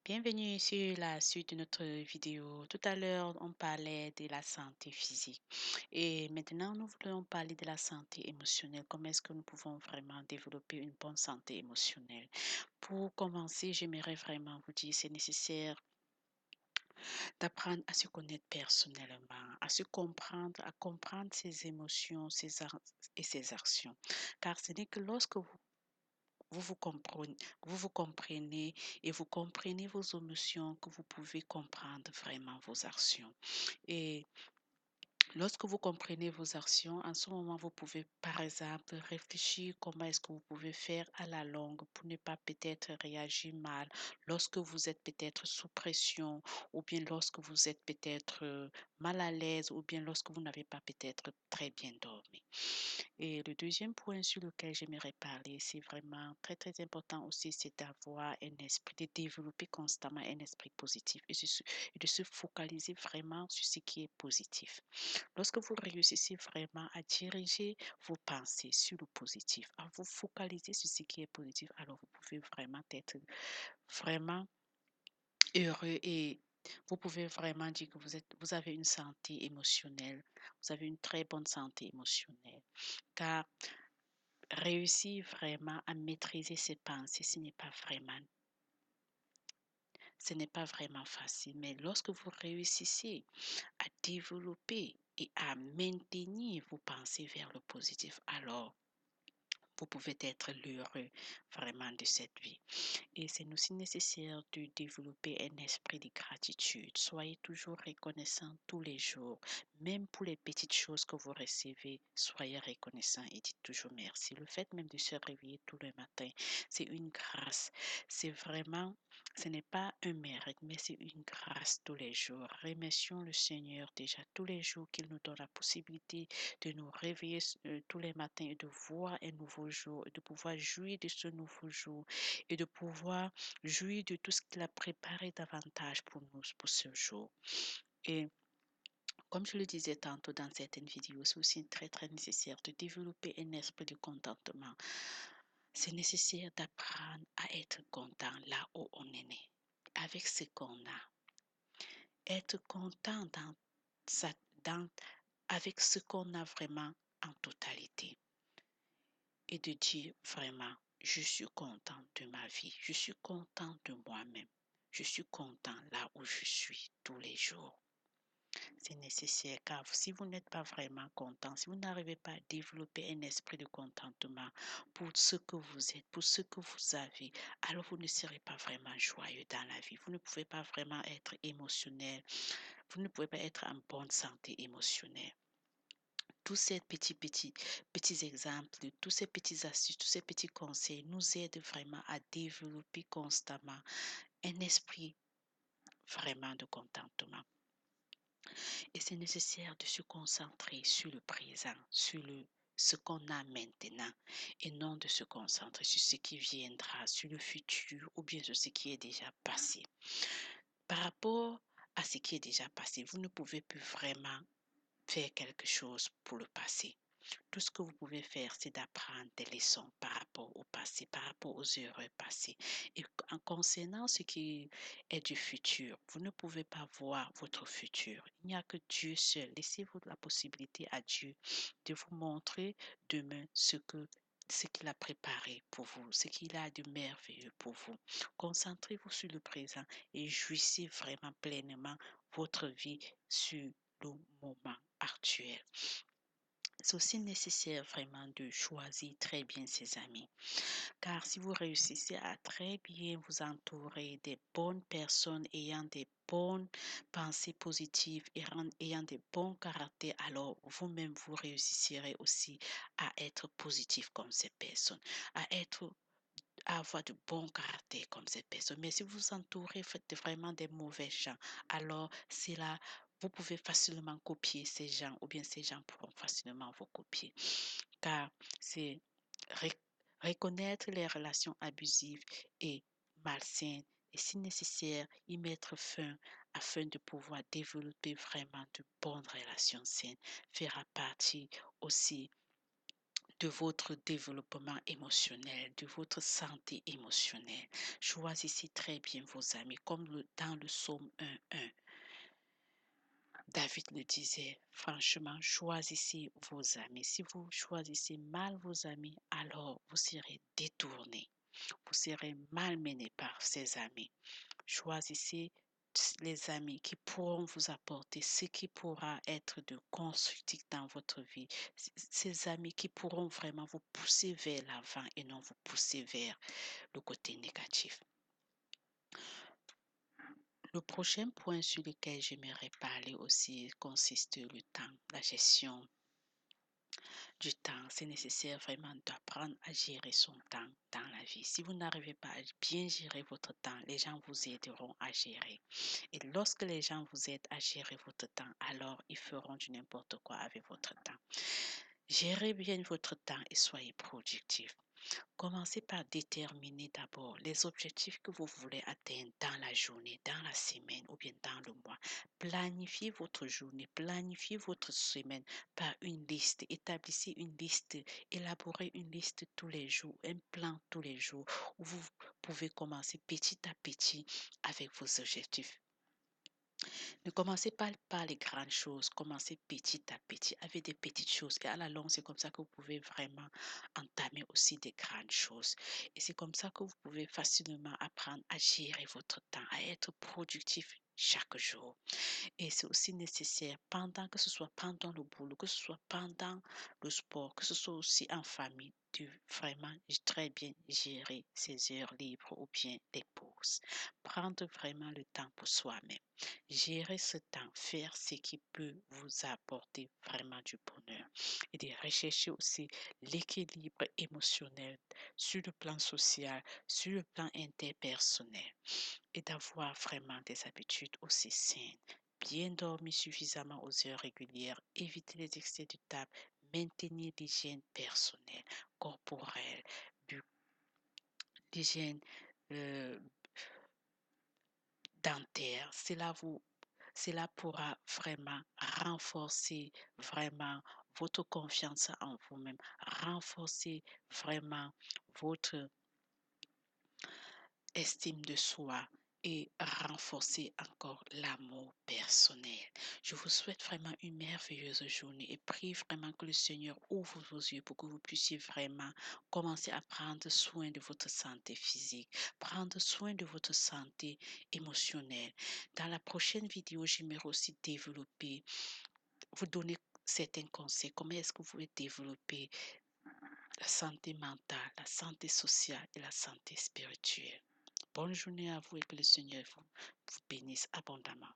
Bienvenue sur la suite de notre vidéo. Tout à l'heure, on parlait de la santé physique et maintenant, nous voulons parler de la santé émotionnelle. Comment est-ce que nous pouvons vraiment développer une bonne santé émotionnelle? Pour commencer, j'aimerais vraiment vous dire, c'est nécessaire d'apprendre à se connaître personnellement, à se comprendre, à comprendre ses émotions, et ses actions. Car ce n'est que lorsque vous vous comprenez et vous comprenez vos émotions que vous pouvez comprendre vraiment vos actions. Et lorsque vous comprenez vos actions, en ce moment, vous pouvez, par exemple, réfléchir comment est-ce que vous pouvez faire à la longue pour ne pas peut-être réagir mal lorsque vous êtes peut-être sous pression ou bien lorsque vous êtes peut-être mal à l'aise ou bien lorsque vous n'avez pas peut-être très bien dormi. Et le deuxième point sur lequel j'aimerais parler, c'est vraiment très très important aussi, c'est d'avoir un esprit, de développer constamment un esprit positif et de se focaliser vraiment sur ce qui est positif. Lorsque vous réussissez vraiment à diriger vos pensées sur le positif, à vous focaliser sur ce qui est positif, alors vous pouvez vraiment être vraiment heureux et vous pouvez vraiment dire que vous avez une santé émotionnelle, vous avez une très bonne santé émotionnelle. Car réussir vraiment à maîtriser ses pensées, ce n'est pas vraiment facile. Mais lorsque vous réussissez à développer et à maintenir vos pensées vers le positif, alors vous pouvez être l'heureux vraiment de cette vie. Et c'est aussi nécessaire de développer un esprit de gratitude. Soyez toujours reconnaissant tous les jours, même pour les petites choses que vous recevez. Soyez reconnaissant et dites toujours merci. Le fait même de se réveiller tout le matin, c'est une grâce. C'est vraiment, ce n'est pas un mérite, mais c'est une grâce tous les jours. Remercions le Seigneur déjà tous les jours qu'il nous donne la possibilité de nous réveiller tous les matins et de voir un nouveau jour et de pouvoir jouir de ce nouveau jour et de pouvoir jouir de tout ce qu'il a préparé davantage pour nous pour ce jour. Et comme je le disais tantôt dans certaines vidéos, c'est aussi très très nécessaire de développer un esprit de contentement. C'est nécessaire d'apprendre à être content là où on est né, avec ce qu'on a. Être content sa, dans, avec ce qu'on a vraiment en totalité. Et de dire vraiment, je suis content de ma vie, je suis content de moi-même, je suis content là où je suis tous les jours. C'est nécessaire car si vous n'êtes pas vraiment content, si vous n'arrivez pas à développer un esprit de contentement pour ce que vous êtes, pour ce que vous avez, alors vous ne serez pas vraiment joyeux dans la vie. Vous ne pouvez pas vraiment être émotionnel, vous ne pouvez pas être en bonne santé émotionnelle. Tous ces petits exemples, tous ces petits astuces, tous ces petits conseils nous aident vraiment à développer constamment un esprit vraiment de contentement. Et c'est nécessaire de se concentrer sur le présent, sur ce qu'on a maintenant et non de se concentrer sur ce qui viendra, sur le futur ou bien sur ce qui est déjà passé. Par rapport à ce qui est déjà passé, vous ne pouvez plus vraiment faire quelque chose pour le passé. Tout ce que vous pouvez faire, c'est d'apprendre des leçons par rapport au passé, par rapport aux erreurs passées. Et en concernant ce qui est du futur, vous ne pouvez pas voir votre futur. Il n'y a que Dieu seul. Laissez-vous la possibilité à Dieu de vous montrer demain ce qu'il a préparé pour vous, ce qu'il a de merveilleux pour vous. Concentrez-vous sur le présent et jouissez vraiment pleinement votre vie sur le moment actuel. C'est aussi nécessaire vraiment de choisir très bien ses amis. Car si vous réussissez à très bien vous entourer des bonnes personnes ayant des bonnes pensées positives et ayant des bons caractères, alors vous-même vous réussirez aussi à être positif comme ces personnes, à avoir de bons caractères comme ces personnes. Mais si vous vous entourez vraiment des mauvais gens, alors c'est là, vous pouvez facilement copier ces gens ou bien ces gens pourront facilement vous copier. Car c'est reconnaître les relations abusives et malsaines et si nécessaire y mettre fin afin de pouvoir développer vraiment de bonnes relations saines fera partie aussi de votre développement émotionnel, de votre santé émotionnelle. Choisissez très bien vos amis, comme dans le psaume 1:1. David le disait, franchement, choisissez vos amis. Si vous choisissez mal vos amis, alors vous serez détourné. Vous serez malmené par ces amis. Choisissez les amis qui pourront vous apporter ce qui pourra être de constructif dans votre vie. Ces amis qui pourront vraiment vous pousser vers l'avant et non vous pousser vers le côté négatif. Le prochain point sur lequel j'aimerais parler aussi consiste le temps, la gestion du temps. C'est nécessaire vraiment d'apprendre à gérer son temps dans la vie. Si vous n'arrivez pas à bien gérer votre temps, les gens vous aideront à gérer. Et lorsque les gens vous aident à gérer votre temps, alors ils feront du n'importe quoi avec votre temps. Gérez bien votre temps et soyez productif. Commencez par déterminer d'abord les objectifs que vous voulez atteindre dans la journée, dans la semaine ou bien dans le mois. Planifiez votre journée, planifiez votre semaine par une liste. Établissez une liste, élaborez une liste tous les jours, un plan tous les jours où vous pouvez commencer petit à petit avec vos objectifs. Ne commencez pas par les grandes choses, commencez petit à petit avec des petites choses. Et à la longue, c'est comme ça que vous pouvez vraiment entamer aussi des grandes choses. Et c'est comme ça que vous pouvez facilement apprendre à gérer votre temps, à être productif chaque jour. Et c'est aussi nécessaire que ce soit pendant le boulot, que ce soit pendant le sport, que ce soit aussi en famille, de vraiment très bien gérer ses heures libres ou bien les pauses. Prendre vraiment le temps pour soi-même. Gérer ce temps, faire ce qui peut vous apporter vraiment du bonheur. Et de rechercher aussi l'équilibre émotionnel sur le plan social, sur le plan interpersonnel. Et d'avoir vraiment des habitudes aussi saines. Bien dormir suffisamment aux heures régulières, éviter les excès de table, maintenir l'hygiène personnelle, corporelle, l'hygiène euh, dentaire. Cela pourra vraiment renforcer vraiment votre confiance en vous-même, renforcer vraiment votre estime de soi et renforcer encore l'amour personnel. Je vous souhaite vraiment une merveilleuse journée et prie vraiment que le Seigneur ouvre vos yeux pour que vous puissiez vraiment commencer à prendre soin de votre santé physique, prendre soin de votre santé émotionnelle. Dans la prochaine vidéo, j'aimerais aussi vous donner certains conseils. Comment est-ce que vous pouvez développer la santé mentale, la santé sociale et la santé spirituelle. Bonne journée à vous et que le Seigneur vous bénisse abondamment.